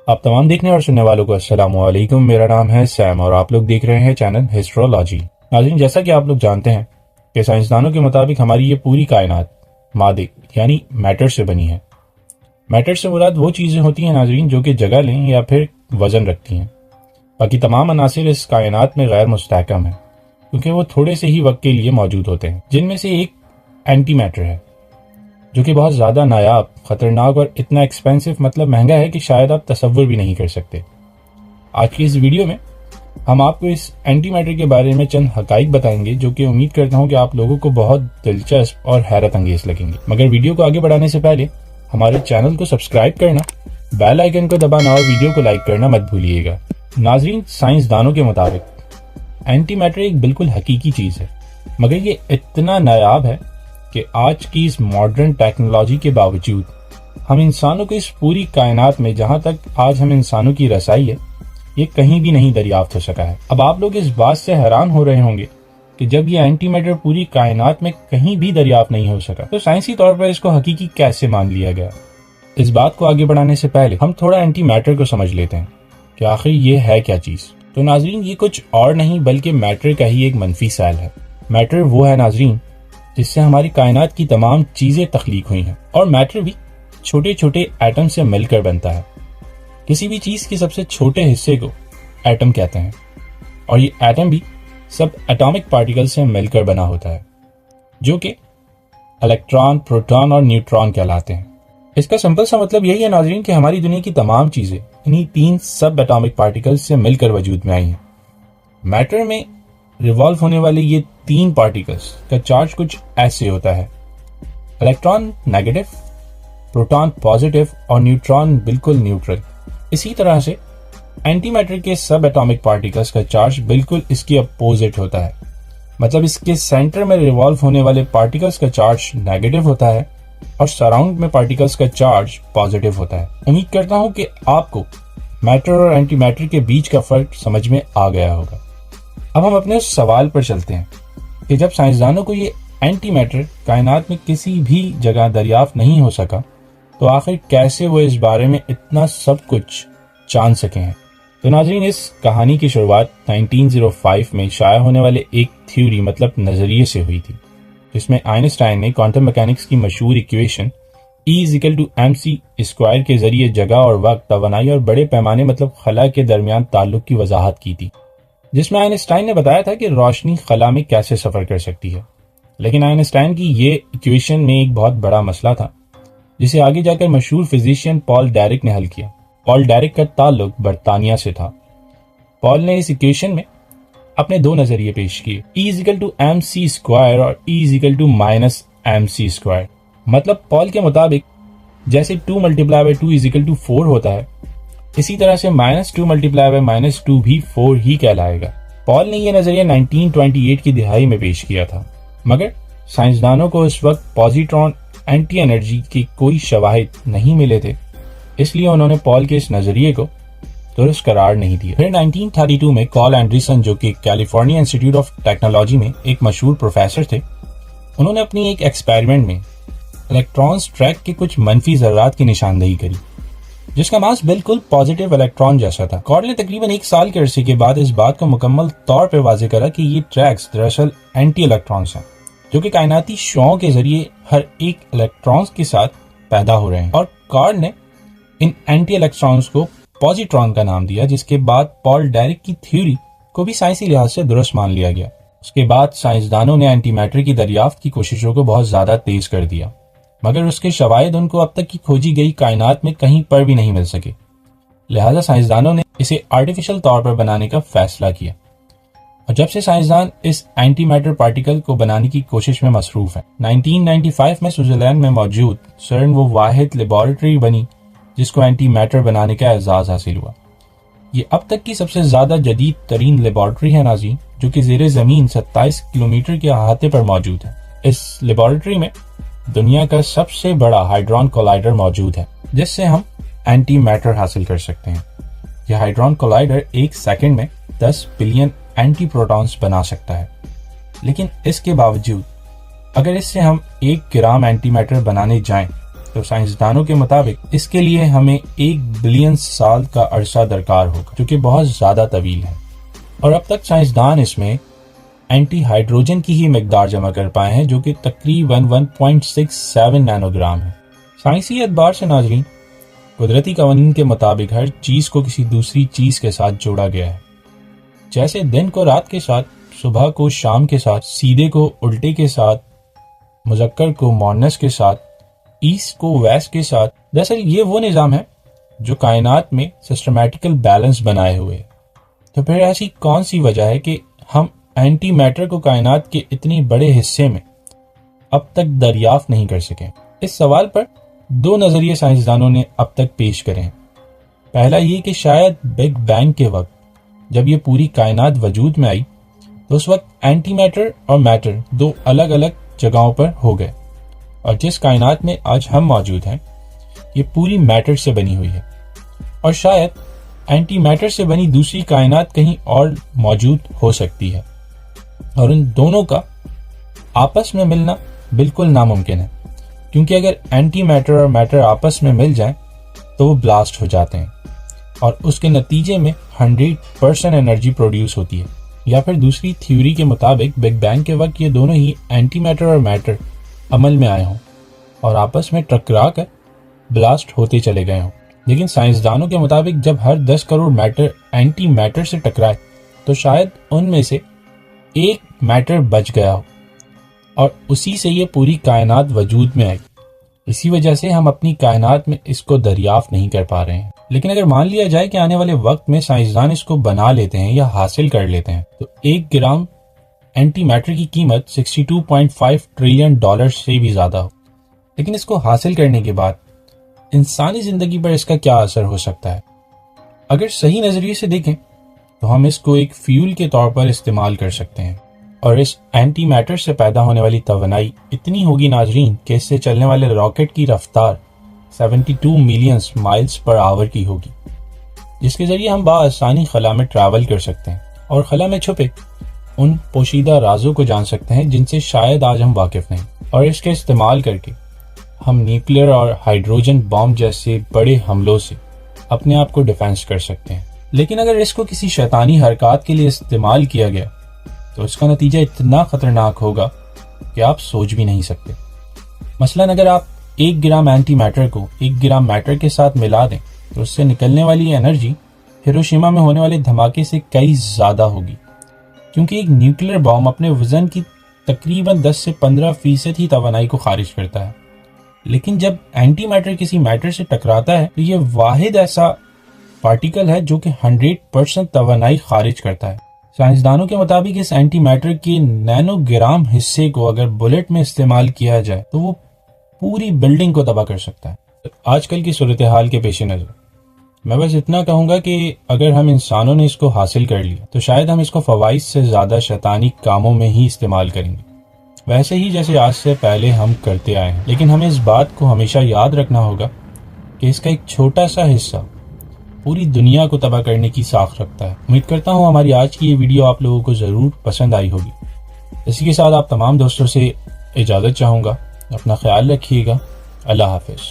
آپ تمام دیکھنے اور سننے والوں کو السلام علیکم۔ میرا نام ہے سیم اور آپ لوگ دیکھ رہے ہیں چینل ہسٹرولوجی۔ ناظرین، جیسا کہ آپ لوگ جانتے ہیں کہ سائنسدانوں کے مطابق ہماری یہ پوری کائنات مادے یعنی میٹر سے بنی ہے۔ میٹر سے مراد وہ چیزیں ہوتی ہیں ناظرین جو کہ جگہ لیں یا پھر وزن رکھتی ہیں۔ باقی تمام عناصر اس کائنات میں غیر مستحکم ہیں کیونکہ وہ تھوڑے سے ہی وقت کے لیے موجود ہوتے ہیں، جن میں سے ایک اینٹی میٹر ہے جو کہ بہت زیادہ نایاب، خطرناک اور اتنا ایکسپینسو مطلب مہنگا ہے کہ شاید آپ تصور بھی نہیں کر سکتے۔ آج کی اس ویڈیو میں ہم آپ کو اس اینٹی میٹر کے بارے میں چند حقائق بتائیں گے جو کہ امید کرتا ہوں کہ آپ لوگوں کو بہت دلچسپ اور حیرت انگیز لگیں گے۔ مگر ویڈیو کو آگے بڑھانے سے پہلے ہمارے چینل کو سبسکرائب کرنا، بیل آئیکن کو دبانا اور ویڈیو کو لائک کرنا مت بھولیے گا۔ ناظرین، سائنسدانوں کے مطابق اینٹی میٹر ایک بالکل حقیقی چیز ہے، مگر یہ اتنا نایاب ہے کہ آج کی اس ماڈرن ٹیکنالوجی کے باوجود ہم انسانوں کو اس پوری کائنات میں جہاں تک آج ہم انسانوں کی رسائی ہے یہ کہیں بھی نہیں دریافت ہو سکا ہے۔ اب آپ لوگ اس بات سے حیران ہو رہے ہوں گے کہ جب یہ اینٹی میٹر پوری کائنات میں کہیں بھی دریافت نہیں ہو سکا تو سائنسی طور پر اس کو حقیقی کیسے مان لیا گیا۔ اس بات کو آگے بڑھانے سے پہلے ہم تھوڑا اینٹی میٹر کو سمجھ لیتے ہیں کہ آخر یہ ہے کیا چیز۔ تو ناظرین، یہ کچھ اور نہیں بلکہ میٹر کا ہی ایک منفی سیل ہے۔ میٹر وہ ہے ناظرین جس سے ہماری کائنات کی تمام چیزیں تخلیق ہوئی ہیں، اور میٹر بھی چھوٹے چھوٹے ایٹم سے مل کر بنتا ہے۔ کسی بھی چیز کے سب سے چھوٹے حصے کو ایٹم کہتے ہیں، اور یہ ایٹم بھی سب ایٹامک پارٹیکل سے مل کر بنا ہوتا ہے جو کہ الیکٹران، پروٹون اور نیوٹران کہلاتے ہیں۔ اس کا سمپل سا مطلب یہی ہے ناظرین کہ ہماری دنیا کی تمام چیزیں انہی 3 سب ایٹامک پارٹیکل سے مل کر وجود میں آئی ہیں۔ میٹر میں ریوالو ہونے والے یہ 3 پارٹیکلز کا چارج کچھ ایسے ہوتا ہے: الیکٹران نیگیٹو، پروٹون پازیٹیو اور نیوٹران بالکل نیوٹرل۔ اسی طرح سے اینٹی میٹر کے سب ایٹامک پارٹیکلز کا چارج بالکل اس کی اپوزٹ ہوتا ہے، مطلب اس کے سینٹر میں ریوالو ہونے والے پارٹیکلز کا چارج نیگیٹو ہوتا ہے اور سراؤنڈ میں پارٹیکلز کا چارج پازیٹیو ہوتا ہے۔ امید کرتا ہوں کہ آپ کو میٹر اور اینٹی میٹر کے بیچ کا فرق سمجھ میں آ گیا ہوگا۔ اب ہم اپنے اس سوال پر چلتے ہیں کہ جب سائنسدانوں کو یہ اینٹی میٹر کائنات میں کسی بھی جگہ دریافت نہیں ہو سکا تو آخر کیسے وہ اس بارے میں اتنا سب کچھ جان سکے ہیں۔ تو ناظرین، اس کہانی کی شروعات 1905 میں شائع ہونے والے ایک تھیوری مطلب نظریے سے ہوئی تھی، جس میں آئنسٹائن نے کوانٹم میکینکس کی مشہور ایکویشن E=mc² کے ذریعے جگہ اور وقت، توانائی اور بڑے پیمانے مطلب خلا کے درمیان تعلق کی وضاحت کی تھی، جس میں آئنسٹائن نے بتایا تھا کہ روشنی خلا میں کیسے سفر کر سکتی ہے۔ لیکن آئنسٹائن کی یہ ایکویشن میں ایک بہت بڑا مسئلہ تھا جسے آگے جا کر مشہور فزیشین پال ڈائرک نے حل کیا۔ پال ڈائرک کا تعلق برطانیہ سے تھا۔ پال نے اس ایکویشن میں اپنے 2 نظریے پیش کیے، E=mc² اور E=-mc²۔ مطلب پال کے مطابق جیسے 2×2=4 ہوتا ہے، اسی طرح سے -2×-2 بھی 4 ہی کہلائے گا۔ پال نے یہ نظریہ 1928 کی دہائی میں پیش کیا تھا، مگر سائنسدانوں کو اس وقت پوزیٹران اینٹی انرجی کے کوئی شواہد نہیں ملے تھے، اس لیے انہوں نے پال کے اس نظریے کو درست قرار نہیں دیا۔ پھر 1932 میں کارل اینڈرسن، جو کہ کیلیفورنیا انسٹیٹیوٹ آف ٹیکنالوجی میں ایک مشہور پروفیسر تھے، انہوں نے اپنی ایک ایکسپیریمنٹ میں الیکٹرانز ٹریک کے کچھ منفی ذرات کی نشاندہی کری جس کا ماس بالکل پازیٹیو الیکٹران جیسا تھا۔ کارل نے تقریباً 1 سال کے عرصے کے بعد اس بات کو مکمل طور پر واضح کرا کہ یہ ٹریکس دراصل اینٹی الیکٹرانز ہیں جو کہ کائناتی شعاعوں کے ذریعے ہر ایک الیکٹرانز کے ساتھ پیدا ہو رہے ہیں، اور کارل نے ان اینٹی الیکٹرانز کو پوزیٹران کا نام دیا، جس کے بعد پال ڈائرک کی تھیوری کو بھی سائنسی لحاظ سے درست مان لیا گیا۔ اس کے بعد سائنسدانوں نے اینٹی میٹر کی دریافت کی کوششوں کو بہت زیادہ تیز کر دیا، مگر اس کے شواہد ان کو اب تک کی کھوجی گئی کائنات میں کہیں پر بھی نہیں مل سکے۔ لہذا سائنسدانوں نے اسے آرٹیفیشل طور پر بنانے کا فیصلہ کیا، اور جب سے سائنسدان اس اینٹی میٹر پارٹیکل کو بنانے کی کوشش میں مصروف ہیں۔ 1995 میں سوئٹزرلینڈ میں موجود سرن وہ واحد لیبارٹری بنی جس کو اینٹی میٹر بنانے کا اعزاز حاصل ہوا۔ یہ اب تک کی سب سے زیادہ جدید ترین لیبارٹری ہے ناظرین، جو کہ زیر زمین 27 کلومیٹر کے احاطے پر موجود ہے۔ اس لیبارٹری میں دنیا کا سب سے بڑا ہائیڈرون کولائیڈر موجود ہے جس سے ہم اینٹی میٹر حاصل کر سکتے ہیں۔ یہ ہائیڈرون کولائیڈر 1 سیکنڈ میں 10 بلین اینٹی پروٹونز بنا سکتا ہے، لیکن اس کے باوجود اگر اس سے ہم 1 گرام اینٹی میٹر بنانے جائیں تو سائنسدانوں کے مطابق اس کے لیے ہمیں 1 بلین سال کا عرصہ درکار ہوگا، جو کہ بہت زیادہ طویل ہے۔ اور اب تک سائنسدان اس میں اینٹی ہائیڈروجن کی ہی مقدار جمع کر پائے ہیں، جو کہ تقریباً 1.67 نینو گرام ہے۔ سائنسی اعتبار سے ناظرین، قدرتی قوانین کے مطابق ہر چیز کو کسی دوسری چیز کے ساتھ جوڑا گیا ہے۔ جیسے دن کو رات کے ساتھ، صبح کو شام کے ساتھ، سیدھے کو الٹے کے ساتھ، مذکر کو مؤنث کے ساتھ، ایسٹ کو ویسٹ کے ساتھ۔ دراصل یہ وہ نظام ہے جو کائنات میں سسٹمیٹیکل بیلنس بنائے ہوئے ہے۔ تو پھر ایسی کون سی وجہ ہے کہ ہم اینٹی میٹر کو کائنات کے اتنی بڑے حصے میں اب تک دریافت نہیں کر سکے؟ اس سوال پر 2 نظریے سائنسدانوں نے اب تک پیش کرے ہیں۔ پہلا یہ کہ شاید بگ بینگ کے وقت جب یہ پوری کائنات وجود میں آئی تو اس وقت اینٹی میٹر اور میٹر 2 الگ الگ جگہوں پر ہو گئے، اور جس کائنات میں آج ہم موجود ہیں یہ پوری میٹر سے بنی ہوئی ہے، اور شاید اینٹی میٹر سے بنی دوسری کائنات کہیں اور موجود ہو سکتی ہے، اور ان دونوں کا آپس میں ملنا بالکل ناممکن ہے، کیونکہ اگر اینٹی میٹر اور میٹر آپس میں مل جائیں تو وہ بلاسٹ ہو جاتے ہیں، اور اس کے نتیجے میں 100% انرجی پروڈیوس ہوتی ہے۔ یا پھر دوسری تھیوری کے مطابق بگ بینگ کے وقت یہ دونوں ہی اینٹی میٹر اور میٹر عمل میں آئے ہوں اور آپس میں ٹکرا کر بلاسٹ ہوتے چلے گئے ہوں۔ لیکن سائنسدانوں کے مطابق جب ہر 10 کروڑ میٹر اینٹی میٹر سے ٹکرائے تو شاید ان میں سے ایک میٹر بچ گیا ہو، اور اسی سے یہ پوری کائنات وجود میں آئی۔ اسی وجہ سے ہم اپنی کائنات میں اس کو دریافت نہیں کر پا رہے ہیں۔ لیکن اگر مان لیا جائے کہ آنے والے وقت میں سائنسدان اس کو بنا لیتے ہیں یا حاصل کر لیتے ہیں تو 1 گرام اینٹی میٹر کی قیمت $62.5 ٹریلین سے بھی زیادہ ہو۔ لیکن اس کو حاصل کرنے کے بعد انسانی زندگی پر اس کا کیا اثر ہو سکتا ہے؟ اگر صحیح نظریے سے دیکھیں تو ہم اس کو ایک فیول کے طور پر استعمال کر سکتے ہیں، اور اس اینٹی میٹر سے پیدا ہونے والی توانائی اتنی ہوگی ناظرین کہ اس سے چلنے والے راکٹ کی رفتار 72 ملین مائلز پر آور کی ہوگی، جس کے ذریعے ہم بآسانی خلا میں ٹریول کر سکتے ہیں اور خلا میں چھپے ان پوشیدہ رازوں کو جان سکتے ہیں جن سے شاید آج ہم واقف نہیں، اور اس کے استعمال کر کے ہم نیوکلیر اور ہائیڈروجن بام جیسے بڑے حملوں سے اپنے آپ کو ڈیفینس کر سکتے ہیں۔ لیکن اگر اس کو کسی شیطانی حرکات کے لیے استعمال کیا گیا تو اس کا نتیجہ اتنا خطرناک ہوگا کہ آپ سوچ بھی نہیں سکتے۔ مثلاً اگر آپ 1 گرام اینٹی میٹر کو 1 گرام میٹر کے ساتھ ملا دیں تو اس سے نکلنے والی انرجی ہیروشیما میں ہونے والے دھماکے سے کئی زیادہ ہوگی، کیونکہ ایک نیوکلیر بام اپنے وزن کی تقریباً 10 سے 15% ہی توانائی کو خارج کرتا ہے۔ لیکن جب اینٹی میٹر کسی میٹر سے ٹکراتا ہے تو یہ واحد ایسا پارٹیکل ہے جو کہ 100% توانائی خارج کرتا ہے۔ سائنسدانوں کے مطابق اس اینٹی میٹر کے نینو گرام حصے کو اگر بلٹ میں استعمال کیا جائے تو وہ پوری بلڈنگ کو تباہ کر سکتا ہے۔ آج کل کی صورتحال کے پیش نظر میں بس اتنا کہوں گا کہ اگر ہم انسانوں نے اس کو حاصل کر لیا تو شاید ہم اس کو فوائد سے زیادہ شیطانی کاموں میں ہی استعمال کریں گے، ویسے ہی جیسے آج سے پہلے ہم کرتے آئے ہیں۔ لیکن ہمیں اس بات کو ہمیشہ یاد رکھنا ہوگا کہ اس کا ایک چھوٹا سا حصہ پوری دنیا کو تباہ کرنے کی ساخت رکھتا ہے۔ امید کرتا ہوں ہماری آج کی یہ ویڈیو آپ لوگوں کو ضرور پسند آئی ہوگی۔ اسی کے ساتھ آپ تمام دوستوں سے اجازت چاہوں گا، اپنا خیال رکھیے گا۔ اللہ حافظ۔